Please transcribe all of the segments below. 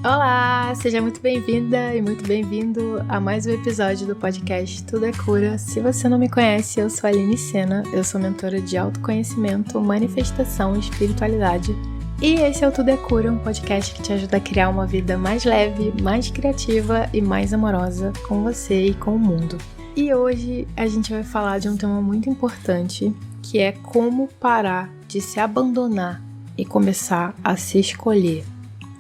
Olá, seja muito bem-vinda e muito bem-vindo a mais um episódio do podcast Tudo é Cura. Se você não me conhece, eu sou a Aline Sena, eu sou mentora de autoconhecimento, manifestação e espiritualidade. E esse é o Tudo é Cura, um podcast que te ajuda a criar uma vida mais leve, mais criativa e mais amorosa com você e com o mundo. E hoje a gente vai falar de um tema muito importante, que é como parar de se abandonar e começar a se escolher.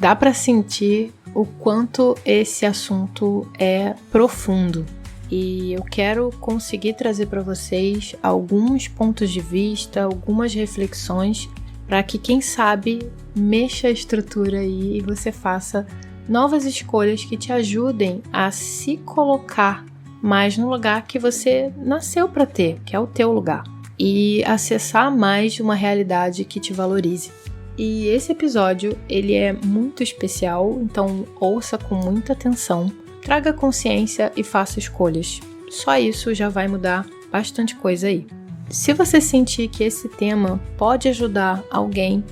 Dá para sentir o quanto esse assunto é profundo e eu quero conseguir trazer para vocês alguns pontos de vista, algumas reflexões para que, quem sabe, mexa a estrutura aí e você faça novas escolhas que te ajudem a se colocar mais no lugar que você nasceu para ter, que é o teu lugar, e acessar mais uma realidade que te valorize. E esse episódio, ele é muito especial, então ouça com muita atenção, traga consciência e faça escolhas. Só isso já vai mudar bastante coisa aí. Se você sentir que esse tema pode ajudar alguém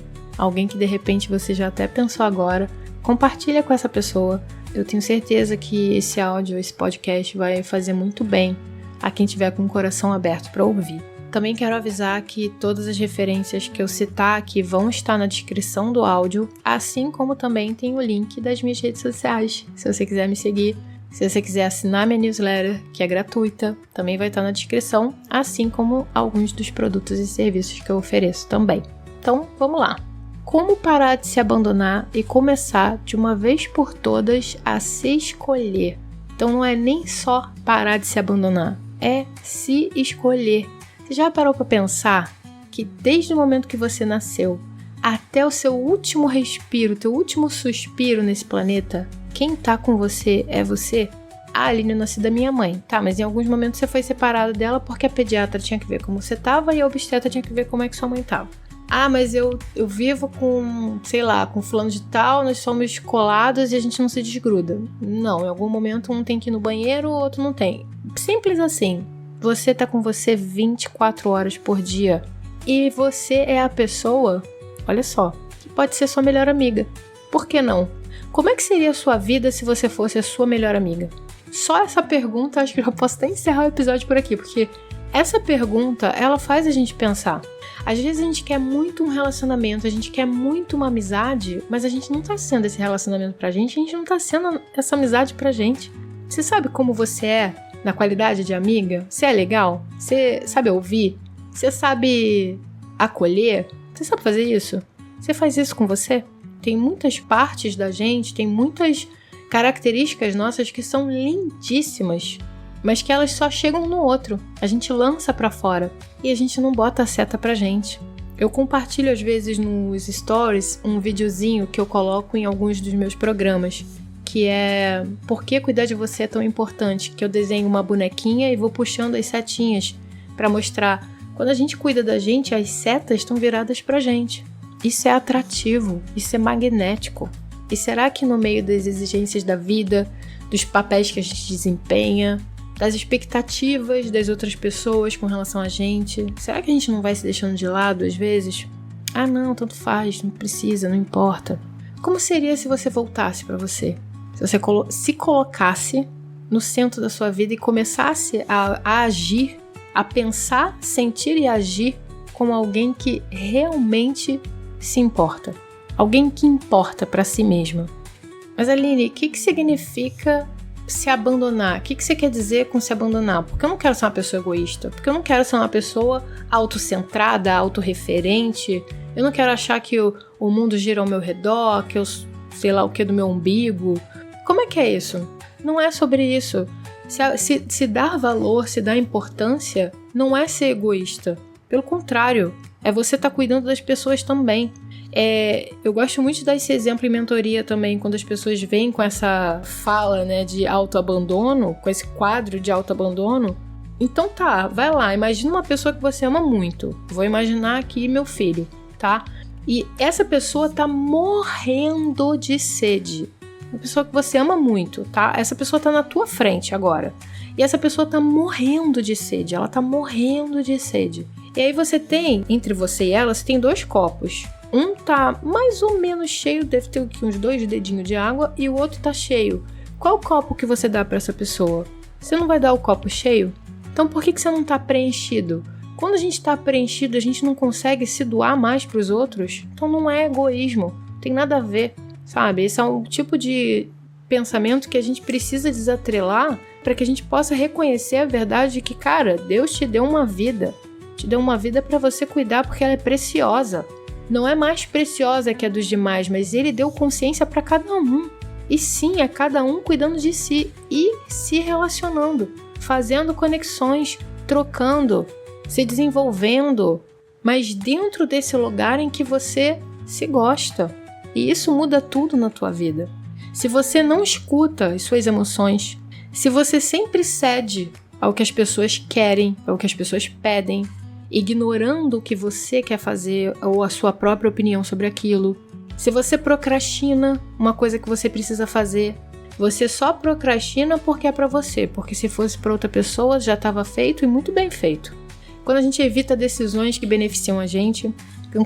que de repente você já até pensou agora, compartilha com essa pessoa. Eu tenho certeza que esse áudio, esse podcast vai fazer muito bem a quem tiver com o coração aberto para ouvir. Também quero avisar que todas as referências que eu citar aqui vão estar na descrição do áudio, assim como também tem o link das minhas redes sociais. Se você quiser me seguir, se você quiser assinar minha newsletter, que é gratuita, também vai estar na descrição, assim como alguns dos produtos e serviços que eu ofereço também. Então, vamos lá. Como parar de se abandonar e começar de uma vez por todas a se escolher? Então não é nem só parar de se abandonar, é se escolher. Você já parou para pensar que desde o momento que você nasceu até o seu último respiro, teu último suspiro nesse planeta, quem tá com você é você? A Aline, eu nasci da minha mãe, tá? Mas em alguns momentos você foi separado dela porque a pediatra tinha que ver como você tava e a obstetra tinha que ver como é que sua mãe tava. Ah, mas eu vivo com, sei lá, com fulano de tal, nós somos colados e a gente não se desgruda. Não, em algum momento um tem que ir no banheiro, o outro não tem. Simples assim. Você tá com você 24 horas por dia. E você é a pessoa, olha só, que pode ser sua melhor amiga. Por que não? Como é que seria a sua vida se você fosse a sua melhor amiga? Só essa pergunta, acho que eu posso até encerrar o episódio por aqui, porque essa pergunta, ela faz a gente pensar. Às vezes a gente quer muito um relacionamento, a gente quer muito uma amizade, mas a gente não tá sendo esse relacionamento pra gente, a gente não tá sendo essa amizade pra gente. Você sabe como você é na qualidade de amiga? Você é legal? Você sabe ouvir? Você sabe acolher? Você sabe fazer isso? Você faz isso com você? Tem muitas partes da gente, tem muitas características nossas que são lindíssimas, mas que elas só chegam no outro. A gente lança pra fora e a gente não bota a seta pra gente. Eu compartilho às vezes nos stories um videozinho que eu coloco em alguns dos meus programas, que é por que cuidar de você é tão importante, que eu desenho uma bonequinha e vou puxando as setinhas para mostrar. Quando a gente cuida da gente, as setas estão viradas pra gente. Isso é atrativo, isso é magnético. E será que no meio das exigências da vida, dos papéis que a gente desempenha, das expectativas das outras pessoas com relação a gente, será que a gente não vai se deixando de lado às vezes? Ah não, tanto faz, não precisa, não importa. Como seria se você voltasse para você? Se você se colocasse no centro da sua vida e começasse a agir, a pensar, sentir e agir como alguém que realmente se importa. Alguém que importa para si mesma. Mas Aline, o que significa se abandonar? O que você quer dizer com se abandonar? Porque eu não quero ser uma pessoa egoísta. Porque eu não quero ser uma pessoa autocentrada, autorreferente. Eu não quero achar que o mundo gira ao meu redor, que eu sei lá o que do meu umbigo. Como é que é isso? Não é sobre isso. Se dar valor, se dar importância, não é ser egoísta. Pelo contrário, é você estar cuidando das pessoas também. Eu gosto muito de dar esse exemplo em mentoria também, quando as pessoas vêm com essa fala, né, de autoabandono, com esse quadro de autoabandono. Então tá, vai lá, imagina uma pessoa que você ama muito. Vou imaginar aqui meu filho, tá? E essa pessoa tá morrendo de sede. Uma pessoa que você ama muito, tá? Essa pessoa tá na tua frente agora. E essa pessoa tá morrendo de sede, ela tá morrendo de sede. E aí você tem, entre você e ela, você tem 2 copos. Um tá mais ou menos cheio, deve ter aqui uns 2 dedinhos de água, e o outro tá cheio. Qual copo que você dá pra essa pessoa? Você não vai dar o copo cheio? Então por que você não tá preenchido? Quando a gente tá preenchido, a gente não consegue se doar mais pros outros? Então não é egoísmo, tem nada a ver, sabe? Esse é um tipo de pensamento que a gente precisa desatrelar para que a gente possa reconhecer a verdade de que, cara, Deus te deu uma vida. Te deu uma vida para você cuidar porque ela é preciosa. Não é mais preciosa que a dos demais, mas Ele deu consciência para cada um. E sim, é cada um cuidando de si e se relacionando, fazendo conexões, trocando, se desenvolvendo, mas dentro desse lugar em que você se gosta. E isso muda tudo na tua vida. Se você não escuta as suas emoções, se você sempre cede ao que as pessoas querem, ao que as pessoas pedem, ignorando o que você quer fazer ou a sua própria opinião sobre aquilo, se você procrastina uma coisa que você precisa fazer, você só procrastina porque é pra você, porque se fosse pra outra pessoa já estava feito e muito bem feito. Quando a gente evita decisões que beneficiam a gente,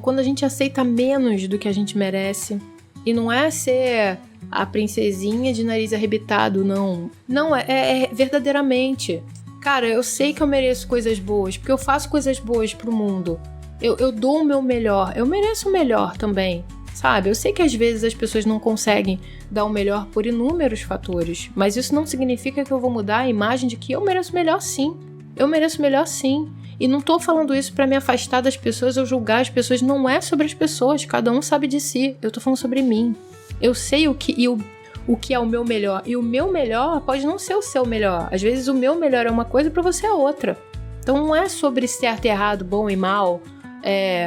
quando a gente aceita menos do que a gente merece, e não é ser a princesinha de nariz arrebitado, não. Não, é verdadeiramente. Cara, eu sei que eu mereço coisas boas, porque eu faço coisas boas pro mundo. Eu dou o meu melhor, eu mereço o melhor também, sabe? Eu sei que às vezes as pessoas não conseguem dar o melhor por inúmeros fatores, mas isso não significa que eu vou mudar a imagem de que eu mereço melhor sim. Eu mereço melhor sim. E não tô falando isso pra me afastar das pessoas ou julgar as pessoas, não é sobre as pessoas, cada um sabe de si, eu tô falando sobre mim. Eu sei o que é o meu melhor, e o meu melhor pode não ser o seu melhor. Às vezes o meu melhor é uma coisa e pra você é outra. Então não é sobre certo e errado, bom e mal,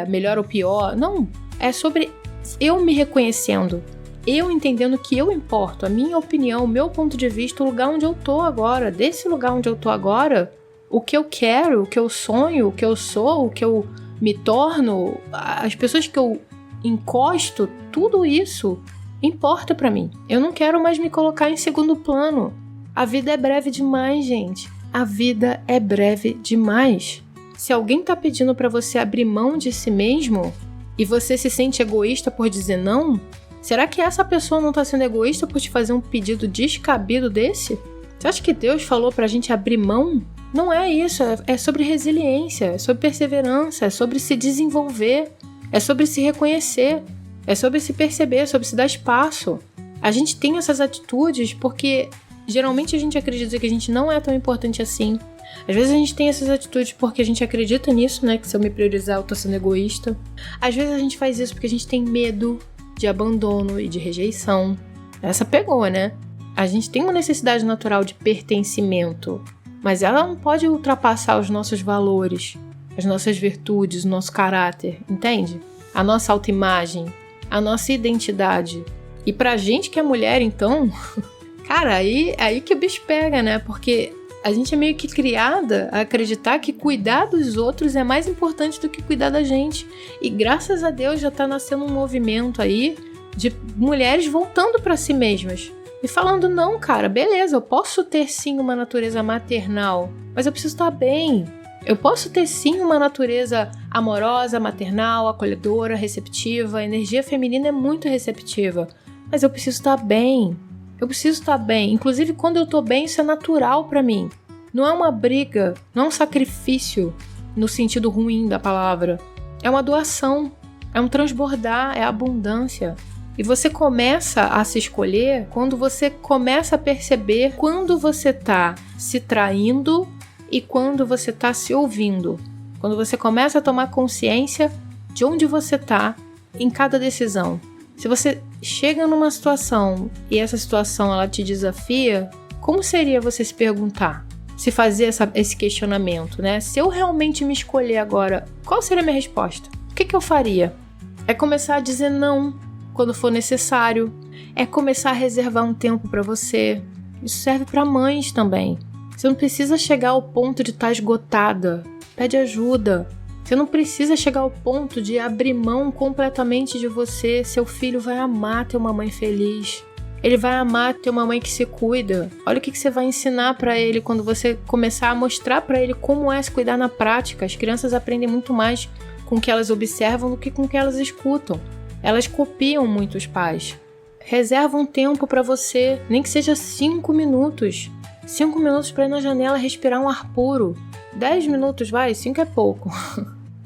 melhor ou pior, não. É sobre eu me reconhecendo, eu entendendo que eu importo, a minha opinião, o meu ponto de vista, o lugar onde eu tô agora, desse lugar onde eu tô agora, o que eu quero, o que eu sonho, o que eu sou, o que eu me torno, as pessoas que eu encosto, tudo isso importa pra mim. Eu não quero mais me colocar em segundo plano. A vida é breve demais, gente. A vida é breve demais. Se alguém tá pedindo pra você abrir mão de si mesmo e você se sente egoísta por dizer não, será que essa pessoa não tá sendo egoísta por te fazer um pedido descabido desse? Você acha que Deus falou pra gente abrir mão? Não é isso, é sobre resiliência, é sobre perseverança, é sobre se desenvolver, é sobre se reconhecer, é sobre se perceber, é sobre se dar espaço. A gente tem essas atitudes porque geralmente a gente acredita que a gente não é tão importante assim. Às vezes a gente tem essas atitudes porque a gente acredita nisso, né? Que se eu me priorizar eu tô sendo egoísta. Às vezes a gente faz isso porque a gente tem medo de abandono e de rejeição. Essa pegou, né? A gente tem uma necessidade natural de pertencimento, mas ela não pode ultrapassar os nossos valores, as nossas virtudes, o nosso caráter, entende? A nossa autoimagem, a nossa identidade. E pra gente que é mulher, então, cara, aí que o bicho pega, né? Porque a gente é meio que criada a acreditar que cuidar dos outros é mais importante do que cuidar da gente. E graças a Deus já tá nascendo um movimento aí de mulheres voltando pra si mesmas. E falando, não, cara, beleza, eu posso ter sim uma natureza maternal, mas eu preciso estar bem. Eu posso ter sim uma natureza amorosa, maternal, acolhedora, receptiva. A energia feminina é muito receptiva, mas eu preciso estar bem. Eu preciso estar bem. Inclusive, quando eu tô bem, isso é natural pra mim. Não é uma briga, não é um sacrifício no sentido ruim da palavra. É uma doação, é um transbordar, é abundância. E você começa a se escolher quando você começa a perceber quando você tá se traindo e quando você tá se ouvindo. Quando você começa a tomar consciência de onde você tá em cada decisão. Se você chega numa situação e essa situação ela te desafia, como seria você se perguntar? Se fazer esse questionamento, né? Se eu realmente me escolher agora, qual seria a minha resposta? O que eu faria? É começar a dizer não quando for necessário, é começar a reservar um tempo para você. Isso serve para mães também. Você não precisa chegar ao ponto de estar esgotada. Pede ajuda. Você não precisa chegar ao ponto de abrir mão completamente de você. Seu filho vai amar ter uma mãe feliz. Ele vai amar ter uma mãe que se cuida. Olha o que você vai ensinar para ele quando você começar a mostrar para ele como é se cuidar na prática. As crianças aprendem muito mais com o que elas observam do que com o que elas escutam. elas copiam muito os pais. Reserva um tempo para você, nem que seja 5 minutos. 5 minutos para ir na janela respirar um ar puro. 10 minutos, 5 é pouco.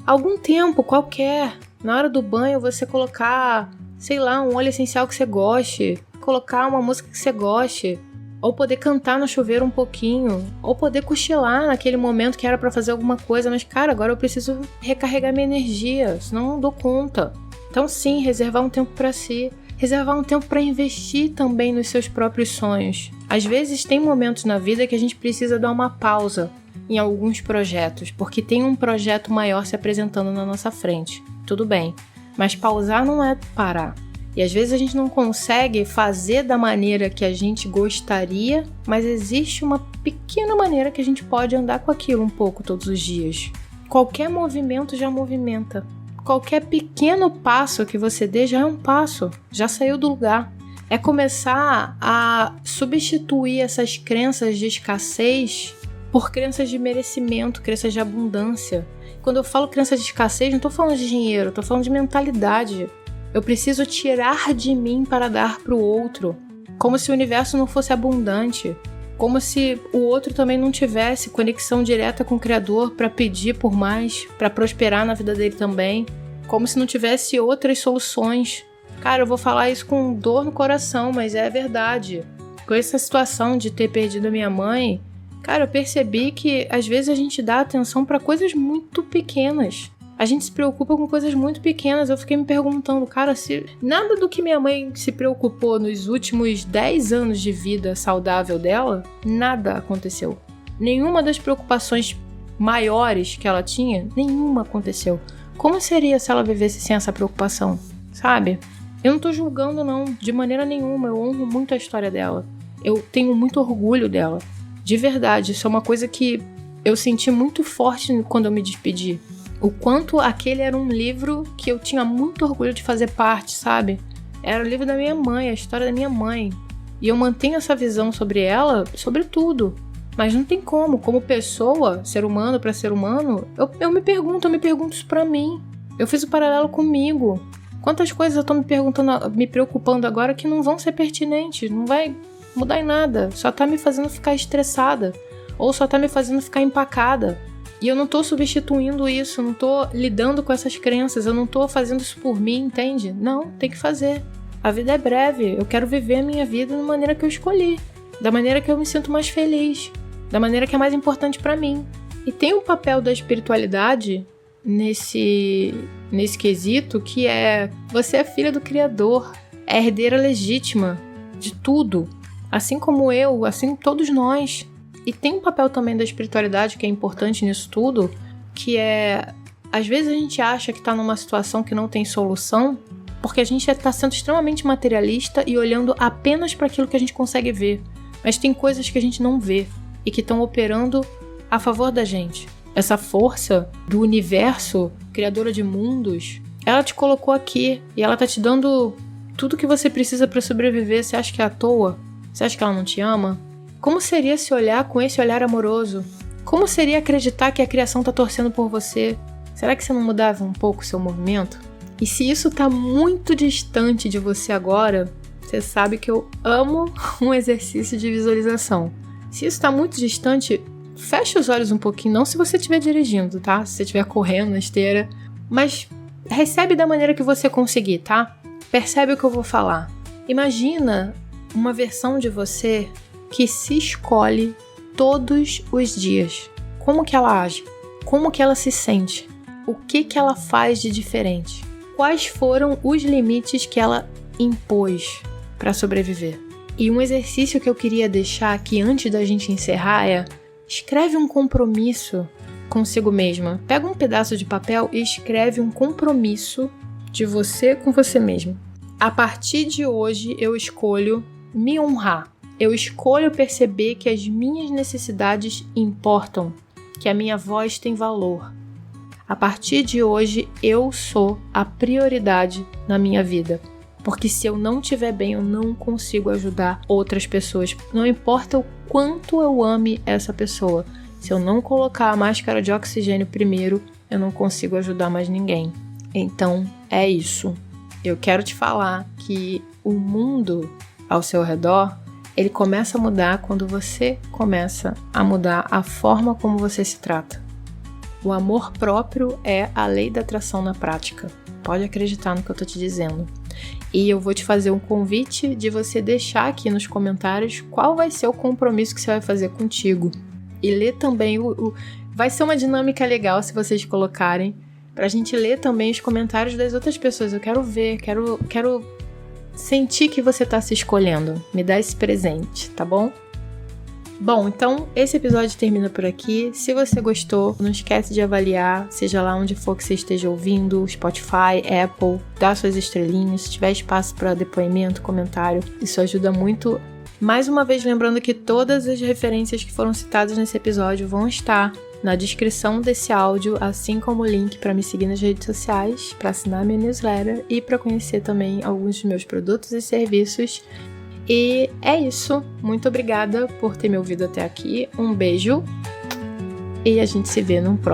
Algum tempo qualquer. Na hora do banho você colocar, um óleo essencial que você goste. Colocar uma música que você goste. Ou poder cantar no chuveiro um pouquinho. Ou poder cochilar naquele momento que era para fazer alguma coisa. Mas, cara, agora eu preciso recarregar minha energia. Senão eu não dou conta. Então, sim, reservar um tempo para si. Reservar um tempo para investir também nos seus próprios sonhos. Às vezes tem momentos na vida que a gente precisa dar uma pausa em alguns projetos, porque tem um projeto maior se apresentando na nossa frente. Tudo bem, mas pausar não é parar. E às vezes a gente não consegue fazer da maneira que a gente gostaria, mas existe uma pequena maneira que a gente pode andar com aquilo um pouco todos os dias. Qualquer movimento já movimenta. Qualquer pequeno passo que você dê já é um passo, já saiu do lugar. É começar a substituir essas crenças de escassez por crenças de merecimento, crenças de abundância. Quando eu falo crença de escassez, não estou falando de dinheiro, estou falando de mentalidade. Eu preciso tirar de mim para dar para o outro, como se o universo não fosse abundante. Como se o outro também não tivesse conexão direta com o Criador para pedir por mais, para prosperar na vida dele também. Como se não tivesse outras soluções. Cara, eu vou falar isso com dor no coração, mas é verdade. Com essa situação de ter perdido a minha mãe, cara, eu percebi que às vezes a gente dá atenção para coisas muito pequenas. A gente se preocupa com coisas muito pequenas. Eu fiquei me perguntando, cara, se nada do que minha mãe se preocupou nos últimos 10 anos de vida saudável dela, nada aconteceu. Nenhuma das preocupações maiores que ela tinha, nenhuma aconteceu. Como seria se ela vivesse sem essa preocupação, sabe? Eu não tô julgando não, de maneira nenhuma. Eu honro muito a história dela. Eu tenho muito orgulho dela. De verdade, isso é uma coisa que eu senti muito forte quando eu me despedi. O quanto aquele era um livro que eu tinha muito orgulho de fazer parte, sabe? Era o livro da minha mãe, a história da minha mãe. E eu mantenho essa visão sobre ela, sobre tudo. Mas não tem como pessoa, ser humano para ser humano, eu me pergunto isso pra mim. Eu fiz o paralelo comigo. Quantas coisas eu tô me preocupando agora que não vão ser pertinentes, não vai mudar em nada. Só tá me fazendo ficar estressada. Ou só tá me fazendo ficar empacada. E eu não tô substituindo isso, não tô lidando com essas crenças, eu não tô fazendo isso por mim, entende? Não, tem que fazer. A vida é breve, eu quero viver a minha vida da maneira que eu escolhi, da maneira que eu me sinto mais feliz, da maneira que é mais importante pra mim. E tem um papel da espiritualidade nesse quesito, que é: você é filha do Criador, é herdeira legítima de tudo, assim como eu, assim todos nós. E tem um papel também da espiritualidade que é importante nisso tudo, que é, às vezes a gente acha que está numa situação que não tem solução, porque a gente está sendo extremamente materialista e olhando apenas para aquilo que a gente consegue ver. Mas tem coisas que a gente não vê e que estão operando a favor da gente. Essa força do universo, criadora de mundos, ela te colocou aqui e ela tá te dando tudo que você precisa para sobreviver. Você acha que é à toa? Você acha que ela não te ama? Como seria se olhar com esse olhar amoroso? Como seria acreditar que a criação tá torcendo por você? Será que você não mudava um pouco o seu movimento? E se isso tá muito distante de você agora, você sabe que eu amo um exercício de visualização. Se isso tá muito distante, fecha os olhos um pouquinho, não se você estiver dirigindo, tá? Se você estiver correndo na esteira. Mas recebe da maneira que você conseguir, tá? Percebe o que eu vou falar. Imagina uma versão de você que se escolhe todos os dias. Como que ela age? Como que ela se sente? O que ela faz de diferente? Quais foram os limites que ela impôs para sobreviver? E um exercício que eu queria deixar aqui antes da gente encerrar é: escreve um compromisso consigo mesma. Pega um pedaço de papel e escreve um compromisso de você com você mesma. A partir de hoje eu escolho me honrar. Eu escolho perceber que as minhas necessidades importam, que a minha voz tem valor. A partir de hoje, eu sou a prioridade na minha vida. Porque se eu não estiver bem, eu não consigo ajudar outras pessoas. Não importa o quanto eu ame essa pessoa. Se eu não colocar a máscara de oxigênio primeiro, eu não consigo ajudar mais ninguém. Então, é isso. Eu quero te falar que o mundo ao seu redor, ele começa a mudar quando você começa a mudar a forma como você se trata. O amor próprio é a lei da atração na prática. Pode acreditar no que eu tô te dizendo. E eu vou te fazer um convite de você deixar aqui nos comentários qual vai ser o compromisso que você vai fazer contigo. E ler também vai ser uma dinâmica legal se vocês colocarem, pra gente ler também os comentários das outras pessoas. Eu quero ver, quero sentir que você tá se escolhendo. Me dá esse presente, tá bom? Bom, então esse episódio termina por aqui. Se você gostou, não esquece de avaliar, seja lá onde for que você esteja ouvindo, Spotify, Apple, dá suas estrelinhas. Se tiver espaço para depoimento, comentário, isso ajuda muito. Mais uma vez lembrando que todas as referências que foram citadas nesse episódio vão estar na descrição desse áudio, assim como o link para me seguir nas redes sociais, para assinar minha newsletter e para conhecer também alguns dos meus produtos e serviços. E é isso. Muito obrigada por ter me ouvido até aqui. Um beijo e a gente se vê num próximo.